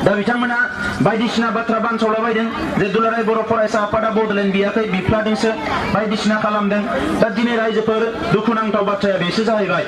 दा बिथांमोना बायदिसिना बाथ्रा बानसावलाबायदों जे दुलाराय बर' फरायसा आफादा बड'लेण्ड बियाखै बिफ्लादोंसो बायदिसिना खालामदों दा दिनै रायजोफोर दुखुनांथाव बाथ्राया बेसो जाहैबाय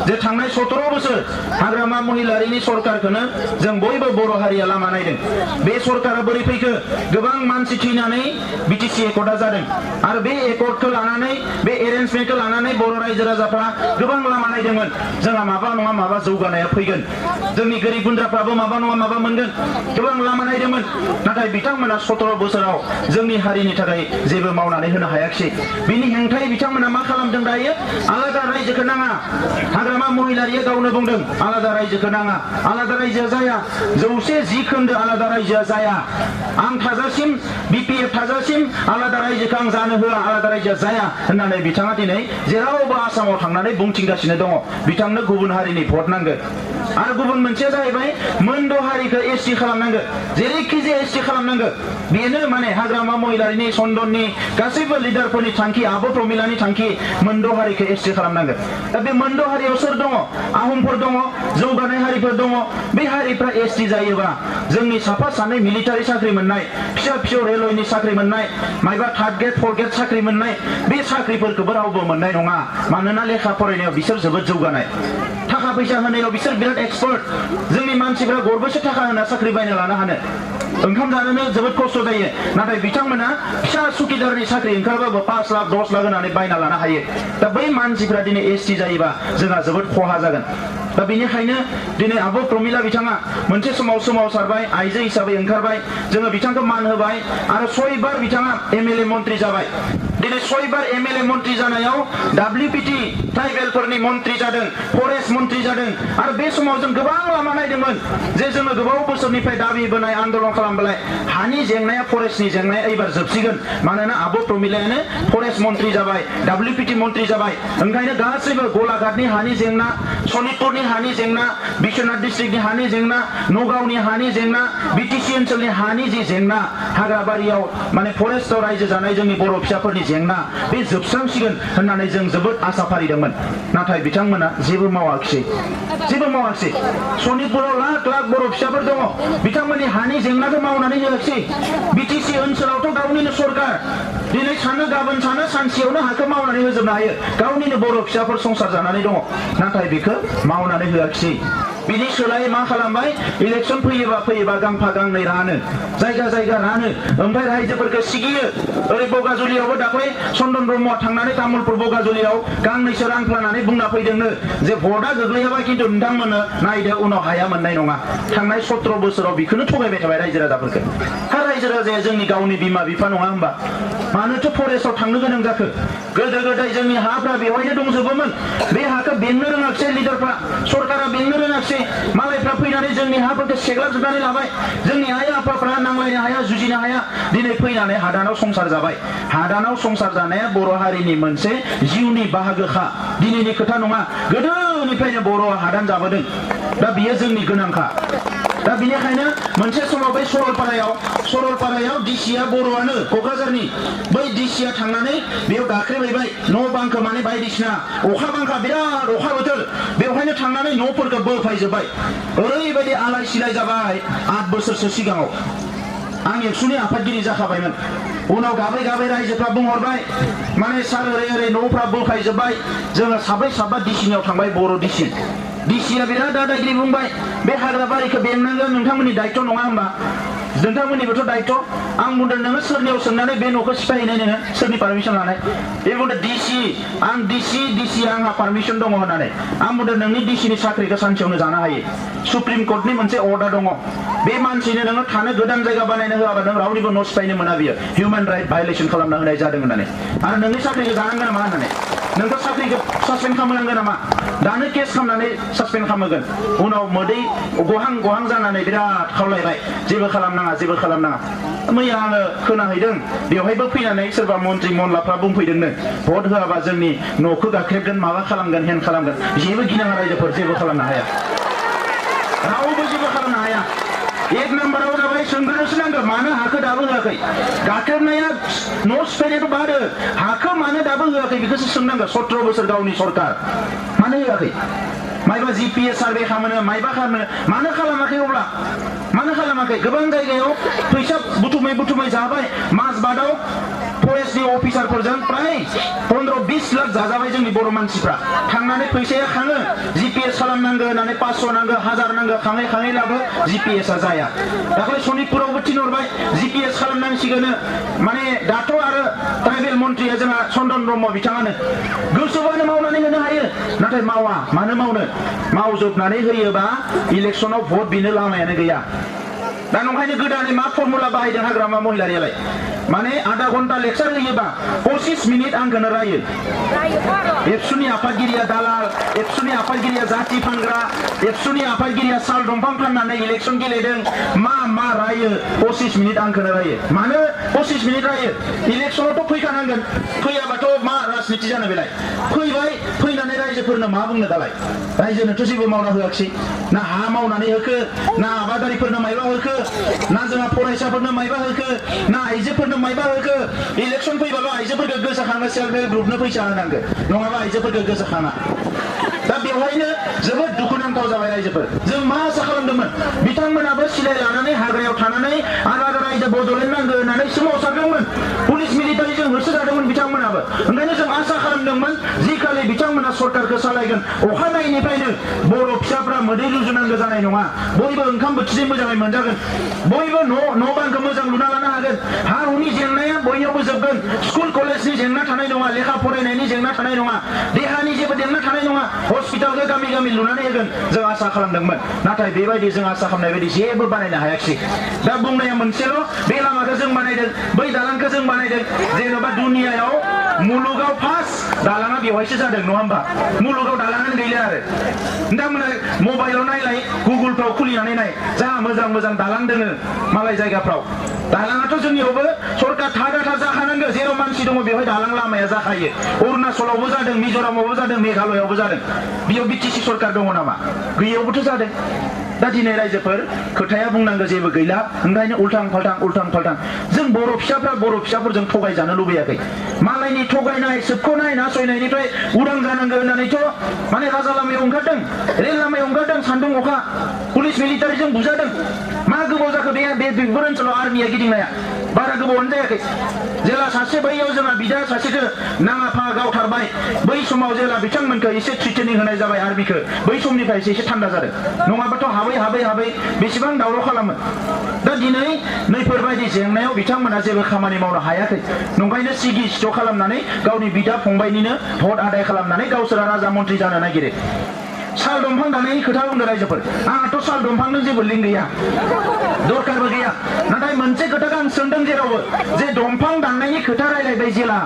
जे थांनाय 17 बोसोर हाग्रामा महिलारिनि सरकारखौनो जों बयबो बर' हारिया लामा नायदों बे सरकारा बोरै फैखो गोबां मानसि थैनानै बिटिसि एकर्डा जादों आरो बे एकर्डखौ लानानै बे एरेन्जमेन्टखौ लानानै बर' रायजो राजाफ्रा गोबां लामा नायदोंमोन जोंहा माबा नङा माबा जौगानाया फैगोन जोंनि गोरिब गुन्द्राफ्राबो माबा नङा माबा मोनगोन गोबां लामा नायदोंमोन नाथाय बिथांमोना 17 बोसोराव जोंनि हारिनि थाखाय जेबो मावनानै होनो हायाखिसै बिनि हेंथायै बिथांमोना मा खालामदों दायो आलादा रायजोखौ नाङा हाग्रामा महिलारिया गावनो बुंदों आलादा रायजोखौ नाङा आलादा रायजोआ जाया 110 खोन्दो आलादा रायजोआ जाया आं थाजासिम बिपिएफ थाजासिम आलादा रायजोखौ आं जानो होआ आलादा रायजोआ जाया होननानै बिथाङा दिनै जेरावबो आसामाव थांनानै बुंथिंगासिनो दङ बिथांनो गुबुन हारिनि भट नांगोन आरो गुबुन मोनसेया जाहैबाय मोनद' हारिखौ एसटि खालामनांगोन जेरैखि जाया एसटि खालामनांगोन बेनो माने हाग्रामा महिलारिनि सन्दननि गासैबो लिडारफोरनि थांखि आब' प्रमिलानि थांखि मोनद' हारिखौ एसटि खालामनांगोन दा बे मोनद' हारियाव सोर दङ आहमफोर दङ जौगानाय हारिफोर दङ बे हारिफ्रा एसटि जायोबा जोंनि साफा सानै मिलिटारि साख्रि मोननाय फिसा फिसौ रेलवेनि साख्रि मोननाय मायबा थार्ड ग्रेड फर्थ ग्रेड साख्रि मोननाय बे साख्रिफोरखौबो रावबो मोननाय नङा मानोना लेखा फरायनायाव बिसोर जोबोद जौगानाय थाखा फैसा होनायाव बिसोर बिराद एक्सपार्ट जोंनि मानसिफ्रा गरबेसे थाखा होना साख्रि बायना लानो हानो ओंखाम जानोनो जोबोद खस्थ' जायो नाथाय बिथांमोना फिसा सुकिदारनि साख्रि ओंखारबाबो 5 लाख 10 लाख होनानै बायना लानो हायो दा बै मानसिफ्रा दिनै एसटि जायोबा जोंहा जोबोद खहा जागोन दा बेनिखायनो दिनै आब' प्रमिला बिथाङा मोनसे समाव सोमावसारबाय आइजो हिसाबै ओंखारबाय जोङो बिथांखौ मान होबाय आरो 6 बार बिथाङा एमएलए मन्त्रि जाबाय दिनै 6 बार एमएलए मन्त्रि जानायाव डब्लिउपिटि ट्राइबेलफोरनि मन्त्रि जादों फरेस्ट मन्त्रि जादों आरो बे समाव जों गोबां लामा नायदोंमोन जे जोङो गोबाव बोसोरनिफ्राय दाबि बोनाय आन्दोलन खालामबाय हानि जेंनाया फरेस्टनि जेंनाया एबार जोबसिगोन मानोना आब' प्रमिलायानो फरेस्ट मन्त्रि जाबाय डब्लिउपिटि मन्त्रि जाबाय ओंखायनो गासैबो गलाघाटनि हानि जेंना सनितपुरनि हानि जेंना बिश्वनाथ डिस्ट्रिक्टनि हानि जेंना नगावनि हानि जेंना बिटिसि ओनसोलनि हानि जि जेंना हाग्राबारियाव माने फरेस्टआव रायजो जानाय जोंनि बर' फिसाफोरनि जेंना बे जोबस्रांसिगोन होननानै जों जोबोद आसा फारिदोंमोन नाथाय बिथांमोना जेबो मावाखिसै सनितपुराव लाख लाख बर' फिसाफोर दङ बिथांमोननि हानि जेंनाखौ मावनानै होआखिसै बिटिसि ओनसोलावथ' गावनिनो सरकार दिनै सानो गाबोन सानो सानसेयावनो हाखौ मावनानै होजोबनो हायो गावनिनो बर' फिसाफोर संसार जानानै दङ नाथाय बेखौ मावनानै होआखिसै बिनि सोलायै मा खालामबाय इलेक्सन फैयोबा गांफा गांनै रानो जायगा जायगा रानो ओमफ्राय रायजोफोरखौ सिगियो ओरै बगाजुलियावबो दाख्लै चन्दन ब्रह्मआ थांनानै तामुलपुर बगाजुलियाव गांनैसो रानफ्लानानै बुंना फैदोंनो जे भटआ गोग्लैयाबा खिन्थु नोंथांमोननो नायदो उनाव हाया मोननाय नङा थांनाय 17 बोसोराव बेखौनो थगायबाय थाबाय रायजो राजाफोरखौ हा रायजो राजाया जोंनि गावनि बिमा बिफा नङा होमबा मानोथो फरेस्टआव थांनो गोनां जाखो गोदो गोदाय जोंनि हाफ्रा बेवहायनो दंजोबोमोन बे हाखौ बेंनो रोङाखिसै लिडारफ्रा सरकारा बेंनो रोङाखिसै मालायफ्रा फैनानै जोंनि हाफोरखौ सेग्लाबजोबनानै लाबाय जोंनि आइ आफाफ्रा नांलायनो हाया जुजिनो हाया दिनै फैनानै हादानाव संसार जाबाय हादानाव संसार जानाया बर' हारिनि मोनसे जिउनि बाहागोखा दिनैनि खोथा नङा गोदोनिफ्रायनो बर'आ हादान जाबोदों दा बियो जोंनि गोनांखा दा बेनिखायनो मोनसे समाव बै सरलपारायाव डिसिया बर'आनो क'क्राझारनि बै डिसिया थांनानै बेयाव गाख्रेबहैबाय न' बांखौ माने बायदिसिना अखा बांखा बिराद अखा बोथोर बेवहायनो थांनानै न'फोरखौ बोफायजोब्बाय ओरैबायदि आलाय सिलाय जाबाय 8 बोसोरसो सिगाङाव आं एबसुनि आफादगिरि जाखाबायमोन उनाव गाबै गाबै रायजोफ्रा बुंहरबाय माने सार ओरै न'फ्रा बोफायजोब्बाय जोङो साब्रै डिसिनियाव थांबाय बर' डिसिया बिराद दादागिरि बुंबाय बे हाग्रा बारिखौ बेंनांगोन नोंथांमोननि दायित्व नङा होमबा नोंथांमोननिबोथ' दायित्व आं बुंदों नोङो सोरनियाव सोंनानै बे न'खौ सिफायहैनाय नोङो सोरनि पारमिसन लानाय बे बुंदों डिसि आंहा पारमिसन दङ होननानै आं बुंदों नोंनि डिसिनि साख्रिखौ सानसेयावनो जानो हायो सुप्रिम कर्टनि मोनसे अर्डार दङ बे मानसिनो नोङो थानो गोदान जायगा बानायनो होआबा नों रावनिबो न' सिफायनो मोना बियो हिउमेन राइट भायलेसन खालामना होनाय जादों होननानै आरो नोंनि साख्रिखौ जानांगोन नामा होननानै नोंखौ साख्रिखौ सासपेन्ड खालामनांगोन नामा दानो केस खालामनानै सासपेन्ड खालामगोन उनाव मोदै गहां जानानै बिराद खावलायबाय जेबो खालामनाङा मैया आङो खोनाहैदों बेवहायबो फैनानै सोरबा मन्त्रि मनलाफ्रा बुंफैदोंनो भट होआबा जोंनि न'खौ गाख्रेबगोन माबा खालामगोन हेन खालामगोन जेबो गिनाङा रायजोफोर जेबो खालामनो हाया रावबो जेबो खालामनो हाया 1 नाम्बाराव जाबाय सोंग्रोनोसो नांगौ मानो हाखौ दाबो होआखै गाख्रेबनाया न' सिफायनायथ' बादो हाखौ मानो दाबो होआखै बेखौसो सोंनांगौ 17 बोसोर गावनि सरकार मानो होआखै मायबा जिपिएस सार्भे खालामो मायबा खालामो मानो खालामाखै अब्ला मानो खालामाखै थाङाखै गोबां जायगायाव फैसा बुथुमै जाबाय मास बादाव फरेस्टनि अफिसारफोरजों प्राय 15-20 लाख जाजाबाय जोंनि बर' मानसिफ्रा थांनानै फैसाया खाङो GPS खालामनांगौ होननानै 500 नांगौ 1000 नांगौ खाङै लाबो GPSआ जाया दाखालि सनितपुरावबो थिनहरबाय GPS खालामनांसिगोन माने दाथ' आरो ट्राइबेल मन्थ्रिया जोंहा चन्दन ब्रह्म बिथाङानो गोसोबानो मावनानै होनो हायो नाथाय मावा मानो मावनो मावजोबनानै होयोबा इलेक्सनाव भट बिनो लामायानो गैया दा नंखायनो गोदानै मा फर्मुला बाहायदों हाग्रामा महिलारियालाय माने आधा घन्टा लेक्सार होयोबा 25 मिनिट आंखौनो रायो एबसुनि आफादगिरिया दालाल एबसुनि आफादगिरिया जाति फानग्रा एबसुनि आफादगिरिया साल दंफां फाननानै इलेक्सन गेलेदों मा रायो 25 मिनिट आंखौनो रायो मानो 25 मिनिट रायो इलेक्सनावथ' फैखानांगोन फैयाबाथ' मा राजनिति जानो बेलाय फैबाय फैनानै रायजोफोरनो मा बुंनो दालाय रायजोनोथ' जेबो मावना होआखिसै ना हा मावनानै होखो ना आबादारिफोरनो मायबा होखो ना जोंहा फरायसाफोरनो मायबा होखो ना आइजोफोरनो मायबा होखो इलेक्सन फैबाल' आइजोफोरखौ गोसोखांनो सेल्फ हेल्प ग्रुपनो फैसा होनांगौ नङाबा आइजोफोरखौ गोसोखाङा दा बेवहायनो जोबोद दुखुनांथाव जाबाय रायजोफोर जों मा आसा खालामदोंमोन बिथांमोनाबो सिलाय लानानै हाग्रायाव थानानै आलादा रायजो बड'लेण्ड नांगौ होननानै सोमावसारदोंमोन पुलिस मिलिटारिजों होसोजादोंमोन बिथांमोनाबो ओंखायनो जों आसा खालामदोंमोन जि खालि बिथांमोना सरकारखौ सालायगोन अखानायैनिफ्रायनो बर' फिसाफ्रा मोदै रुजुनांगौ जानाय नङा बयबो ओंखाम बोथिसे मोजाङै मोनजागोन बयबो न' बांखौ मोजां लुना लानो हागोन हा हुनि जेंनाया बयनावबो जोबगोन स्कुल कलेजनि जेंना थानाय नङा लेखा फरायनायनि जेंना थानाय नङा देहानि जेबो जेंना थानाय नङा हस्पिटालखौ गामि लुनानै होगोन जों आसा खालामदोंमोन नाथाय बेबायदि जों आसा खालामनाय बायदि जेबो बानायनो हायाखिसै दा बुंनाया मोनसेल' बे लामाखौ जों बानायदों बै दालांखौ जों बानायदों जेन'बा दुनियायाव मुलुगाव फार्स्ट दालाङा बेवहायसो जादों नङा होमबा मुलुगाव दालाङानो गैला आरो नोंथांमोना मबाइलाव नायलाय गुगोलफ्राव खुलिनानै नाय जा मोजां दालां दोङो मालाय जायगाफ्राव दालाङाथ' जोंनियावबो सरकार थागा जाखानांगौ जेराव मानसि दङ बेवहाय दालां लामाया जाखायो अरुणाचलावबो जादों मिज'रामावबो जादों मेघालयावबो जादों बेयाव बिटिसि सरकार दङ नामा गैयावबोथ' जादों दा दिनै रायजोफोर खोथाया बुंनांगौ जेबो गैला ओंखायनो उल्थां फाल्थां जों बर' फिसाफोरजों थगायजानो लुबैयाखै मालायनि थगायनाय सोबख'नाय नासयनायनिफ्राय उदां जानांगौ होननानैथ' माने राजा लामायाव ओंखारदों रेल लामायाव ओंखारदों सान्दुं अखा पुलिस मिलिटारिजों बुजादों मा गोबाव जाखो बेफोर ओनसोलाव आर्मिया गिदिंनाया बारा गोबावानो जायाखै जेला सासे बैयाव जोंहा बिदा सासेखौ नाङा फाङा गावथारबाय बै समाव जेला बिथांमोनखौ एसे ट्रिटमेन्ट होनाय जाबाय आर्मिखौ बै समनिफ्राय एसे थान्दा जादों नङाबाथ' हाबै बेसेबां दावराव खालामो दा दिनै नैफोरबायदि जेंनायाव बिथांमोना जेबो खामानि मावनो हायाखै नंखायनो सिगि सिथ' खालामनानै गावनि बिदा फंबायनिनो भट आदाय खालामनानै गावसोरा राजा मन्थ्रि जानो नागिरो साल दंफां दाननायनि खोथा बुंदों रायजोफोर आंहाथ' साल दंफांजों जेबो लिंक गैया दरकारबो गैया नाथाय मोनसे खोथाखौ आं सोंदों जेरावबो जे दंफां दाननायनि खोथा रायलायबाय जेला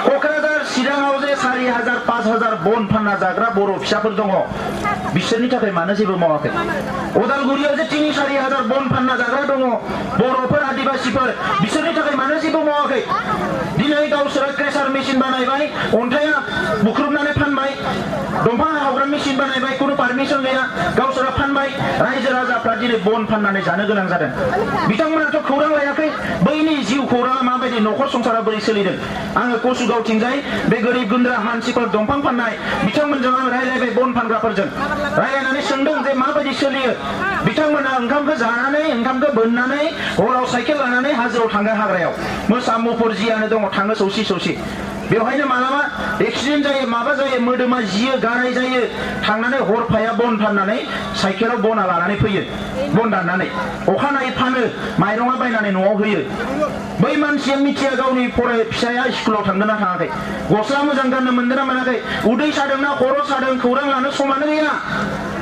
क'क्राझार चिराङाव जे 4000 5000 बन फानना जाग्रा बर' फिसाफोर दङ बिसोरनि थाखाय मानो जेबो मावाखै उदालगुरियाव जे 3-4000 बन फानना जाग्रा दङ बर'फोर आदिबासिफोर बिसोरनि थाखाय मानो जेबो मावाखै दिनै गावसोरा क्रेसार मेसिन बानायबाय अन्थाइया बुख्रुबनानै फानबाय दंफां हावग्रा मेसिन बानायबाय कुनु पारमिसन गैया गावसोरा फानबाय रायजो राजाफ्रा दिनै बन फाननानै जानो गोनां जादों बिथांमोनाथ' खौरां लायाखै बैनि जिउ खौराङा माबायदि न'खर संसारा बोरै सोलिदों आङो कसुगावथिंजाय बे गोरिब गुन्द्रा मानसिफोर दंफां फाननाय बिथांमोनजों आं रायलायबाय बन फानग्राफोरजों रायलायनानै सोंदों जे माबायदि सोलियो बिथांमोना ओंखामखौ जानानै ओंखामखौ बोननानै हराव साइकेल लानानै हाजोआव थाङो हाग्रायाव मोसा मुफुर जियानो दङ थाङो सौसि बेवहायनो मालाबा एक्सिडेन्ट जायो माबा जायो मोदोमा जियो गाराय जायो थांनानै हरफाया बन फाननानै साइकेलाव बना लानानै फैयो बन दाननानै अखानायै फानो माइरङा बायनानै न'आव होयो बै मानसिया मिथिया गावनि फिसाया स्कुलाव थांदों ना थाङाखै गस्ला मोजां गाननो मोनदों ना मोनाखै उदै सादोंना खर' सादों खौरां लानो समानो गैया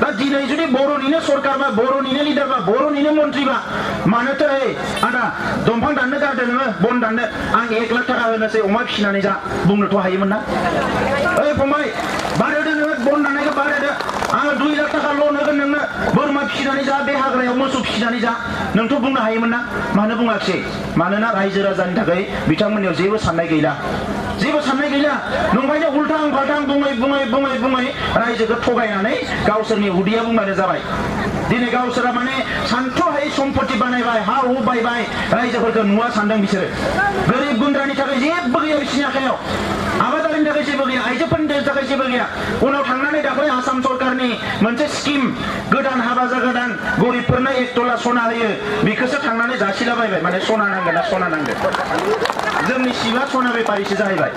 दा दिनै जुदि बर'निनो सरकार बा बर'निनो लिडार बा बर'निनो मन्थ्रिबा मानोथो आदा दंफां दाननो गारदो नोङो बन दाननो आं 1 लाख थाखा होनोसै अमा फिसिनानै जा बुंनोथ' हायोमोन ना ओइ फंबाय बारायदो नोङो बन दाननायखौ बारायदो आङो 2 लाख थाखा लन होगोन नोंनो बोरमा फिसिनानै जा बे हाग्रायाव मोसौ फिसिनानै जा नोंथ' बुंनो हायोमोन ना मानो बुङाखिसै मानोना रायजो राजानि थाखाय बिथांमोननियाव जेबो साननाय गैला नंखायनो उल्थां फाल्थां बुङै रायजोखौ थगायनानै गावसोरनि उदैया बुंबानो जाबाय दिनै गावसोरा माने सानथ्र'हायै सम्पति बानायबाय हा हु बायबाय रायजोफोरखौ नुवा सानदों बिसोरो गोरिब गुन्द्रानि थाखाय जेबो गैया बिसिनि आखायाव आबादारि हिनजावसाफोरनि थाखाय जेबो गैया आइजोफोरनि थाखाय जेबो गैया उनाव थांनानै दाखालि आसाम सरकारनि मोनसे स्किम गोदान हाबा जागोदान गरिबफोरनो 1 तला सना होयो बेखौसो थांनानै जासिलाबायबाय माने सना नांगोन ना सना नांगोन जोंनि शिबा सना बेपारिसो जाहैबाय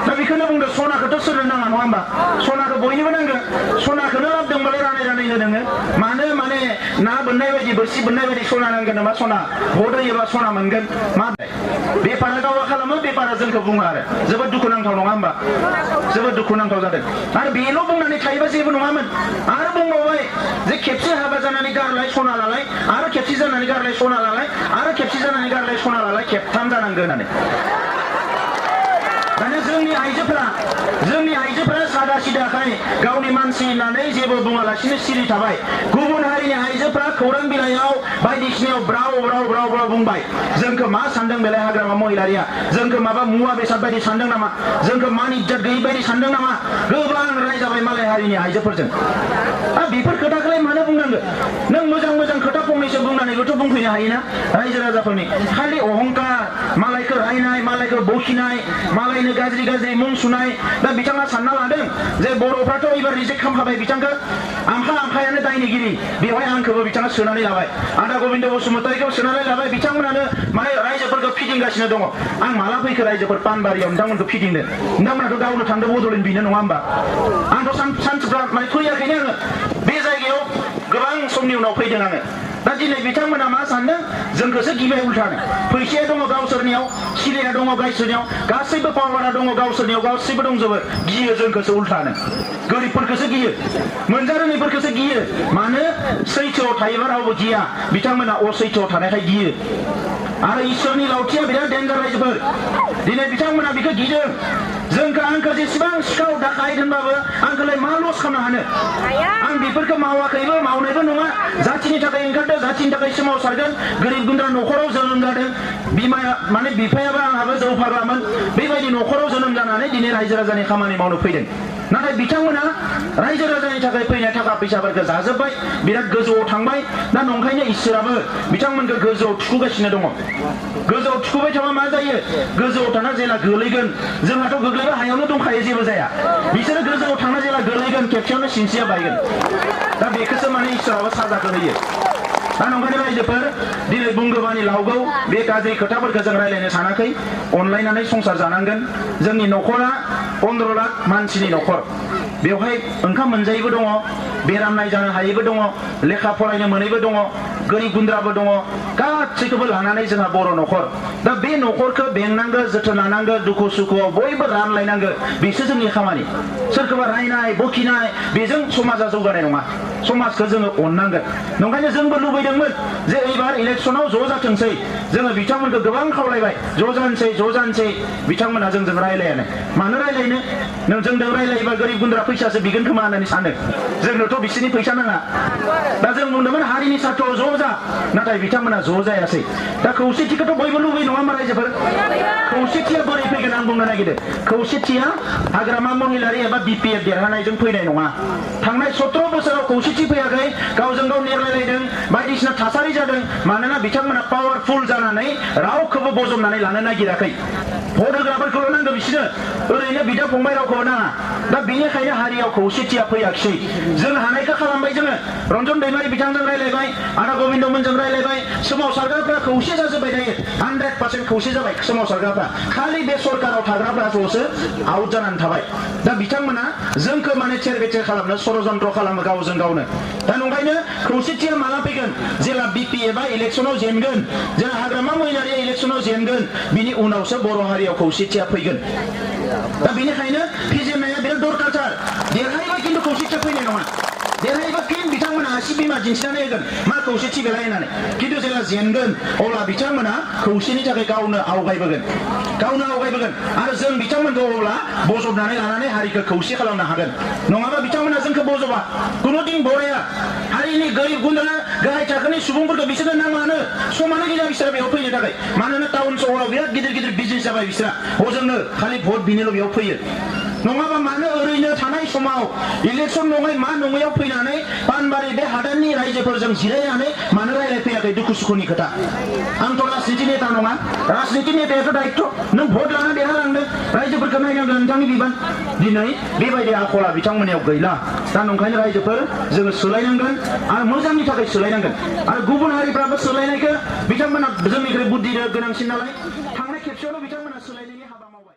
दा बेखौनो बुंदों सनाखौथ' सोरनो नाङा नङा होमबा सनाखौ बयनोबो नांगोन सनाखौनो लाबोदोंबालाय रानै रानै हो नोङो मानो माने ना बोननाय बायदि बोरसि बोननाय बायदि सना नांगोन नामा सना भट होयोबा सना मोनगोन मा बेपारा गावा खालामो बेपारा जोंखौ बुङो आरो जोबोद दुखुनांथाव नङा होमबा जोबोद दुखुनांथाव जादों आरो बेल' बुंनानै थायोबा जेबो नङामोन आरो बुंबावबाय जे खेबसे हाबा जानानै गारलाय सना लालाय आरो खेबसे जानानै गारलाय सना लालाय आरो खेबसे जानानै गारलाय सना लालाय खेबथाम जानांगोन होननानै दानिया जोंनि आइजोफोरा सादा सिदाखाय गावनि मानसि होननानै जेबो बुङालासिनो सिरि थाबाय गुबुन हारिनि आइजोफोरा खौरां बिलाइयाव बायदिसिनायाव ब्राव ब्राव ब्राव ब्राव बुंबाय जोंखौ मा सानदों बेलाय हाग्रामा महिलारिया जोंखौ माबा मुवा बेसाद बायदि सानदों नामा जोंखौ मान इज्जत गैयै बायदि सानदों नामा गोबां रायजाबाय मालाय हारिनि आइजोफोरजों बेफोर खोथाखौलाय मानो बुंनांगौ नों मोजां मोजां खोथा फंनैसो बुंनानैबोथ' बुंफैनो हायोना रायजो राजाफोरनि खालि अहंकार मालायखौ रायनाय मालायखौ बखिनाय मालायनो गाज्रि गाज्रि मुं सुनाय दा बिथाङा सानना लादों जे बर'फ्राथ' एबार रिजेक्ट खालामखाबाय बिथांखौ आमखायानो दायनिगिरि बेवहाय आंखौबो बिथाङा सोनानै लाबाय आदा गबिन्द बसुमतारीखौ सोनानै लाबाय बिथांमोनानो माने रायजोफोरखौ फिदिंगासिनो दङ आं माला फैखो रायजोफोर पानबारियाव नोंथांमोनखौ फिदिंदों नोंथांमोनाथ' गावनो थांदों बड'लेण्ड बिनो नङा होमबा आंथ' सानसेफ्रा माने फैयाखैनो आङो बे जायगायाव गोबां समनि उनाव फैदों आङो दा दिनै बिथांमोना मा सानदों जोंखौसो गिबाय उल्थानो फैसाया दङ गावसोरनियाव सिलाया दङ गावसोरनियाव गासैबो पावारा दङ गावसोरनियाव गासैबो दंजोबो गियो जोंखौसो उल्थानो गोरिबफोरखौसो गियो मोनजारोङैफोरखौसो गियो मानो सैथोआव थायोबा रावबो गिया बिथांमोना असैथोआव थानायखाय गियो आरो इसोरनि लावथिया बिराद डेन्जार रायजोफोर दिनै बिथांमोना बेखौ गिदों जोंखौ आंखौ जेसेबां सिखाव दाखायद होनबाबो आंखौलाय मा लस खालामनो हानो आं बेफोरखौ मावाखैबो मावनायबो नङा जाथिनि थाखाय ओंखारदों जाथिनि थाखाय सोमावसारगोन गोरिब गुन्द्रा न'खराव जोनोम जादों बिमाया माने बिफायाबो आंहाबो जौ फाग्लामोन बेबायदि न'खराव जोनोम जानानै दिनै रायजो राजानि खामानि मावनो फैदों नाथाय बिथांमोना रायजो राजानि थाखाय फैनाय थाखा फैसाफोरखौ जाजोब्बाय बिराद गोजौआव थांबाय दा नंखायनो इसोराबो बिथांमोनखौ गोजौआव थिखुगासिनो दङ गोजौआव थिखुबाय थाबा मा जायो गोजौआव थाना जेला गोलैगोन जोंहाथ' गोग्लैबा हायावनो दंखायो जेबो जाया बिसोरो गोजौआव थांना जेला गोलैगोन खेबसेयावनो सिनस्रिया बायगोन दा बेखौसो माने इसोराबो साजाखौ होयो दा नंखायनो रायजोफोर दिनै बुंगोबानि लावगौ बे गाज्रि खोथाफोरखौ जों रायज्लायनो सानाखै अनलायनानै संसार जानांगोन जोंनि न'खरा 15 लाख मानसिनि न'खर बेवहाय ओंखाम मोनजायैबो दङ बेराम नायजानो हायैबो दङ लेखा फरायनो मोनैबो दङ गोरिब गुन्द्राबो दङ गासैखौबो लानानै जोंहा बर' न'खर दा बे न'खरखौ बेंनांगौ जोथोन लानांगौ दुखु सुखुआव बयबो रानलायनांगौ बेसो जोंनि खामानि सोरखौबा रायनाय बखिनाय बेजों समाजा जौगानाय नङा समाजखौ जोङो अननांगोन नंखायनो जोंबो लुबैदोंमोन जे एबार इलेक्सनाव ज' जाथोंसै जोङो बिथांमोनखौ गोबां खावलायबाय ज' जानोसै बिथांमोना जोंजों रायलायानो मानो रायलायनो नों जोंजों रायलायोबा गोरिब गुन्द्रा फैसासो बिगोन खोमा होननानै सानो जोंनोथ' बिसोरनि फैसा नाङा दा जों बुंदोंमोन हारिनि सार्थआव ज' जा नाथाय बिथांमोना ज' जायासै दा खौसेथिखौथ' बयबो लुबैयो नङा होमबा रायजोफोर खौसेथिया बोरै फैगोन आं बुंनो नागिरदों खौसेथिया हाग्रामा महिलारि एबा बिपिएफ देरहानायजों फैनाय नङा थांनाय 17 बोसोराव खौसेथि फैयाखै गावजों गाव नेरलायलायदों बायदिसिना थासारि जादों मानोना बिथांमोना पावारफुल जानानै रावखौबो बजबनानै लानो नागिराखै भट होग्राफोरखौल' नांगौ बिसोरनो ओरैनो बिदा फंबाय रावखौबो नाङा दा बेनिखायनो हारियाव खौसेथिया फैयाखिसै जों हानायखौ खालामबाय जोङो रन्जन दैमारि बिथांजों रायलायबाय आदा गबिन्दमोनजों रायलायबाय सोमावसारग्राफ्रा खौसे जाजोब्बाय दायो 100% खौसे जाबाय सोमावसारग्राफ्रा खालि बे सरकाराव थाग्राफ्रासो आउट जानानै थाबाय दा बिथांमोना जोंखौ माने थेर बेथेर खालामनो षड़यन्त्र खालामो गावजों गावनो दा नंखायनो खौसेथिया माला फैगोन जेला बिपि एबा इलेक्सनाव जेनगोन जेला हाग्रामा महिलारिया इलेक्सनाव जेनगोन बिनि उनावसो बर' हारियाव खौसेथिया फैगोन दा बेनिखायनो फेजेननाया बिराद दरखारथार देरहायोबा खिन्थु खौसेथिया फैनाय नङा देरहायोबा फिन बिथांमोना आसि बिमा दिन्थिनानै होगोन मा खौसेथि बेलाय होननानै खिन्थु जेला जेनगोन अब्ला बिथांमोना खौसेनि थाखाय गावनो आवगायबोगोन आरो जों बिथांमोनखौ अब्ला बजबनानै लानानै हारिखौ खौसे खालामनो हागोन नङाबा बिथांमोना जोंखौ बजबा कुनु दिन बराया हारिनि गोरिब गुन्द्रा गाहाय थाखोनि सुबुंफोरखौ बिसोरनो नाङानो समानो गैला बिसोरा बेयाव फैनो थाखाय मानोना टाउन सहराव बिराद गिदिर गिदिर बिजनेस जाबाय बिसोरा हजोंनो खालि भट बिनोल' बेयाव फैयो नङाबा मानो ओरैनो थानाय समाव इलेक्सन नङै मा नङैयाव फैनानै पानबारि बे हादाननि रायजोफोरजों जिरायनानै मानो रायलायफैयाखै दुखु सुखुनि खोथा आंथ' राजनिति नेता नङा राजनिति नेतायाथ' दायित्व नों भट लाना देरहालांदों रायजोफोरखौ नायनांगोन नोंथांनि बिबान दिनै बेबायदि आखला बिथांमोननियाव गैला दा नंखायनो रायजोफोर जोङो सोलायनांगोन आरो मोजांनि थाखाय सोलायनांगोन आरो गुबुन हारिफ्राबो सोलायनायखौ बिथांमोना जोंनिख्रुइ बुद्धि गोनांसिन नालाय थांनाय खेबसेयावनो बिथांमोना सोलायनायनि हाबा मावबाय।